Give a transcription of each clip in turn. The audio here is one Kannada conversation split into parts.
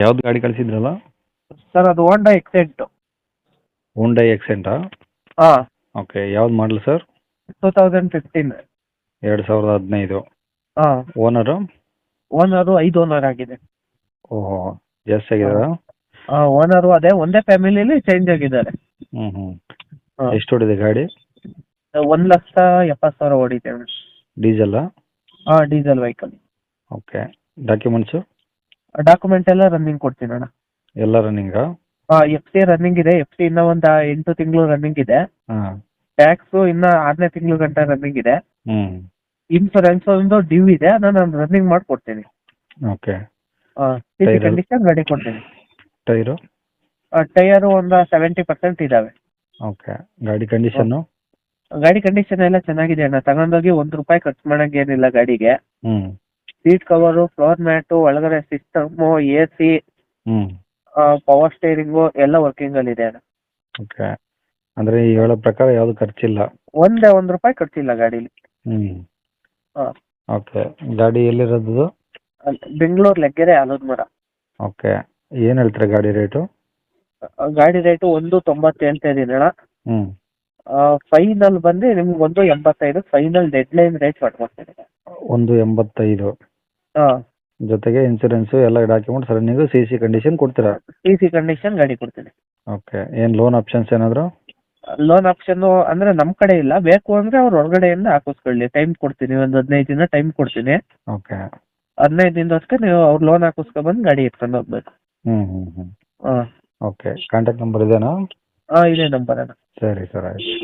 ಯಾವ್ದು ಗಾಡಿ ಕಳಿಸಿದ್ರಲ್ಲ? ಸರ್ ಅದು ಹೋಂಡಾ ಎಕ್ಸೆಂಟು. ಹೋಂಡೈ ಎಕ್ಸೆಂಟಾ? ಹಾಂ, ಓಕೆ, ಯಾವ್ದು ಮಾಡಲ್ ಸರ್? 2015. 2015. ಹಾಂ, ಓನರು? ಓನರು 5 ಓನರ್ ಆಗಿದೆ. ಓಹೋ, ಜಾಸ್ತಿ ಆಗಿದಾರಾ? ಓನರು ಅದೇ ಒಂದೇ ಫ್ಯಾಮಿಲಿಯಲ್ಲಿ ಚೇಂಜ್ ಆಗಿದ್ದಾರೆ. ಹ್ಞೂ. ಹಾಂ, ಎಷ್ಟು ಹೊಡಿದೆ ಗಾಡಿ? 1,70,000 ಓಡಿದೆ. ಡೀಸೆಲ್ಲ? ಹಾಂ, diesel vehicle. Okay, documents? Document ಎಲ್ಲ ರನ್ನಿಂಗ್ ಕೊಡ್ತೀನಿ ಅಣ್ಣ. ಎಲ್ಲ ರನ್ನಿಂಗಾ? ಎಫ್ ಸಿ ರನ್ನಿಂಗ್ ಇದೆ. ಎಫ್ ಸಿ ಇನ್ನೂ ಒಂದು 8 ತಿಂಗಳು ರನ್ನಿಂಗ್ ಇದೆ. ಹಾಂ. ಟ್ಯಾಕ್ಸು ಇನ್ನು 6ನೇ ತಿಂಗಳು ಗಂಟ ರನ್ನಿಂಗ್ ಇದೆ. ಹ್ಞೂ. ಇನ್ಶೂರೆನ್ಸ್ ಒಂದು ಡ್ಯೂ ಇದೆ, ನಾನು ರನ್ನಿಂಗ್ ಮಾಡಿಕೊಡ್ತೀನಿ. ಓಕೆ. C Tyre? ಕಂಡೀಷನ್ ಗಾಡಿ ಕೊಡ್ತೀನಿ. ಟೈರು? ಟೈರು ಒಂದು 70% ಇದಾವೆ. ಓಕೆ. ಗಾಡಿ ಕಂಡೀಷನ್ನು? ಗಾಡಿ ಕಂಡೀಷನ್ ಎಲ್ಲ ಚೆನ್ನಾಗಿದೆ ಅಣ್ಣ. ತಗೊಂಡೋಗಿ ₹1 ಖರ್ಚು ಮಾಡಂಗೇನಿಲ್ಲ ಗಾಡಿಗೆ. ಹ್ಞೂ. ಸೀಟ್ ಕವರು, ಫ್ಲೋರ್ ಮ್ಯಾಟು, ಒಳಗಡೆ ಸಿಸ್ಟಮು, AC, ಹ್ಞೂ. ಪವರ್ ಸ್ಟೇರಿಂಗು ಎಲ್ಲ ವರ್ಕಿಂಗ್ ಅಲ್ಲಿ ಇದೆ ಅಣ್ಣ. ಓಕೆ, ಅಂದರೆ ಈ ಹೇಳೋ ಪ್ರಕಾರ ಯಾವುದು ಖರ್ಚಿಲ್ಲ? ಒಂದೇ ₹1 ಖರ್ಚಿಲ್ಲ ಗಾಡೀಲಿ. ಹ್ಞೂ. ಹಾಂ, ಓಕೆ. ಗಾಡಿ ಎಲ್ಲಿರೋದು? ಬೆಂಗಳೂರು ಲೆಗ್ಗೆರೆ ಆಲದ ಮರ. ಓಕೆ. ಏನು ಹೇಳ್ತೀರಾ ಗಾಡಿ ರೇಟು? ಗಾಡಿ ರೇಟು 1,90 ಹೇಳ್ತಾ ಇದ್ದೀನಿ ಅಣ್ಣ. ಹ್ಞೂ. ಫೈನಲ್ ಬಂದು ನಿಮ್ಗೆ 1,85 ಫೈನಲ್ ಡೆಡ್ ಲೈನ್ ರೇಟ್ ಮಾಡ್ಕೊಡ್ತೀನಿ. 1,85. ಹಾಂ, ಜೊತೆಗೆ ಇನ್ಸೂರೆನ್ಸು ಎಲ್ಲ ಡಾಕ್ಯುಮೆಂಟ್ಸ್ ರನ್ನಿಂಗು, CC ಕಂಡೀಷನ್ ಕೊಡ್ತೀರಾ? AC ಕಂಡೀಷನ್ ಗಾಡಿ ಕೊಡ್ತೀನಿ. ಓಕೆ. ಏನು ಲೋನ್ ಆಪ್ಷನ್ಸ್ ಏನಾದರೂ? ಲೋನ್ ಆಪ್ಷನ್ ಅಂದ್ರೆ ನಮ್ಮ ಕಡೆ ಇಲ್ಲ, ಬೇಕು ಅಂದ್ರೆ ಅವ್ರು ಹೊರಗಡೆಯಿಂದ ಹಾಕಿಸ್ಕೊಳ್ಳಿ. ಟೈಮ್ ಕೊಡ್ತೀನಿ, ಒಂದು 15 ದಿನ ಟೈಮ್ ಕೊಡ್ತೀನಿ. ಓಕೆ. 15 ದಿನದಷ್ಟಕ್ಕೆ ನೀವು ಅವ್ರು ಲೋನ್ ಹಾಕಿಸ್ಕೊಂಡ್ಬಂದು ಗಾಡಿ ಎತ್ಕೊಂಡು ಹೋಗ್ಬೇಕು. ಹ್ಞೂ. ಹಾಂ, ಓಕೆ. ಕಾಂಟ್ಯಾಕ್ಟ್ ನಂಬರ್ ಇದೇನಾ? ಇದೇ ನಂಬರ್ ಅಣ್ಣ. ಸರಿ ಸರ್, ಆಯ್ತು.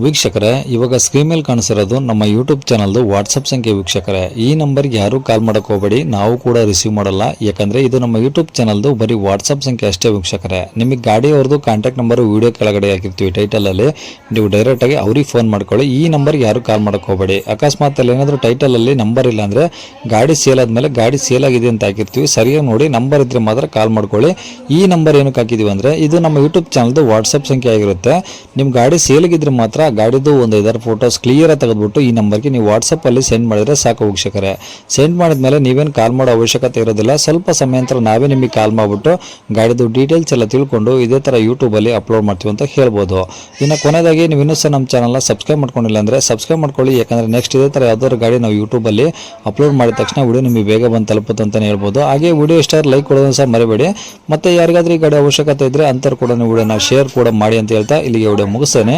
ವೀಕ್ಷಕರೇ, ಇವಾಗ ಸ್ಕ್ರೀನ್ ಮೇಲೆ ಕಾಣಿಸಿರೋದು ನಮ್ಮ ಯೂಟ್ಯೂಬ್ ಚಾನಲ್ದು ವಾಟ್ಸಪ್ ಸಂಖ್ಯೆ. ವೀಕ್ಷಕರೇ, ಈ ನಂಬರ್ಗೆ ಯಾರೂ ಕಾಲ್ ಮಾಡೋಕೆ ಹೋಗಬೇಡಿ, ನಾವು ಕೂಡ ರಿಸೀವ್ ಮಾಡಲ್ಲ. ಯಾಕಂದರೆ ಇದು ನಮ್ಮ ಯೂಟ್ಯೂಬ್ ಚಾನಲ್ದು ಬರೀ ವಾಟ್ಸಪ್ ಸಂಖ್ಯೆ ಅಷ್ಟೇ. ವೀಕ್ಷಕರೇ, ನಿಮಗೆ ಗಾಡಿಯವ್ರದ್ದು ಕಾಂಟ್ಯಾಕ್ಟ್ ನಂಬರು ವೀಡಿಯೋ ಕೆಳಗಡೆ ಹಾಕಿರ್ತೀವಿ ಟೈಟಲಲ್ಲಿ, ನೀವು ಡೈರೆಕ್ಟಾಗಿ ಅವ್ರಿಗೆ ಫೋನ್ ಮಾಡ್ಕೊಳ್ಳಿ. ಈ ನಂಬರ್ಗೆ ಯಾರೂ ಕಾಲ್ ಮಾಡೋಕೆ ಹೋಗಬೇಡಿ. ಅಕಸ್ಮಾತ್ ಅಲ್ಲಿ ಏನಾದರೂ ಟೈಟಲಲ್ಲಿ ನಂಬರ್ ಇಲ್ಲ ಅಂದರೆ ಗಾಡಿ ಸೇಲ್ ಆದಮೇಲೆ ಗಾಡಿ ಸೇಲ್ ಆಗಿದೆ ಅಂತ ಹಾಕಿರ್ತೀವಿ, ಸರಿಯಾಗಿ ನೋಡಿ ನಂಬರ್ ಇದ್ದರೆ ಮಾತ್ರ ಕಾಲ್ ಮಾಡ್ಕೊಳ್ಳಿ. ಈ ನಂಬರ್ ಏನಕ್ಕೆ ಹಾಕಿದ್ದೀವಿ ಅಂದರೆ ಇದು ನಮ್ಮ ಯೂಟ್ಯೂಬ್ ಚಾನಲ್ದು ವಾಟ್ಸಪ್ ಸಂಖ್ಯೆ ಆಗಿರುತ್ತೆ. ನಿಮ್ಮ ಗಾಡಿ ಸೇಲಿಗಿದ್ರೆ ಮಾತ್ರ ಗಾಡಿದು ಒಂದು 5 ಫೋಟೋಸ್ ಕ್ಲಿಯರ್ ಆಗಿ ತೆಗೆದುಬಿಟ್ಟು ಈ ನಂಬರ್ಗೆ ನೀವು ವಾಟ್ಸಪ್ಪಲ್ಲಿ ಸೆಂಡ್ ಮಾಡಿದರೆ ಸಾಕು. ವೀಕ್ಷಕರೇ, ಸೆಂಡ್ ಮಾಡಿದ್ಮೇಲೆ ನೀವೇನು ಕಾಲ್ ಮಾಡೋ ಅವಶ್ಯಕತೆ ಇರೋದಿಲ್ಲ. ಸ್ವಲ್ಪ ಸಮಯ ನಂತರ ನಾವೇ ನಿಮಗೆ ಕಾಲ್ ಮಾಡಿಬಿಟ್ಟು ಗಾಡಿದು ಡೀಟೇಲ್ಸ್ ಎಲ್ಲ ತಿಳ್ಕೊಂಡು ಇದೇ ಥರ ಯೂಟ್ಯೂಬಲ್ಲಿ ಅಪ್ಲೋಡ್ ಮಾಡ್ತೀವಿ ಅಂತ ಹೇಳ್ಬೋದು. ಇನ್ನು ಕೊನೆಯದಾಗಿ ನೀವು ಇನ್ನೂ ಸಹ ನಮ್ಮ ಚಾನಲ್ನ ಸಬ್ಸ್ಕ್ರೈಬ್ ಮಾಡ್ಕೊಂಡಿಲ್ಲ ಅಂದರೆ ಸಬ್ಸ್ಕ್ರೈಬ್ ಮಾಡ್ಕೊಳ್ಳಿ. ಯಾಕಂದರೆ ನೆಕ್ಸ್ಟ್ ಇದೇ ಥರ ಯಾವ್ದಾದ್ರು ಗಾಡಿ ನಾವು ಯೂಟ್ಯೂಬಲ್ಲಿ ಅಪ್ಲೋಡ್ ಮಾಡಿದ ತಕ್ಷಣ ವಿಡಿಯೋ ನಿಮಗೆ ಬೇಗ ಬಂದು ತಲುಪುತ್ತೆ ಅಂತಲೇ ಹೇಳ್ಬೋದು. ಹಾಗೆ ವಿಡಿಯೋ ಇಷ್ಟ ಲೈಕ್ ಕೊಡೋದನ್ನು ಸಹ ಮರಿಬೇಡಿ. ಮತ್ತು ಯಾರಿಗಾದ್ರೂ ಈ ಗಾಡಿ ಅವಶ್ಯಕತೆ ಇದ್ದರೆ ಅಂಥವ್ರು ಕೂಡ ವಿಡಿಯೋನ ಶೇರ್ ಕೂಡ ಮಾಡಿ ಅಂತ ಹೇಳ್ತಾ ಇಲ್ಲಿಗೆ ವಿಡಿಯೋ ಮುಗಿಸ್ತೇನೆ.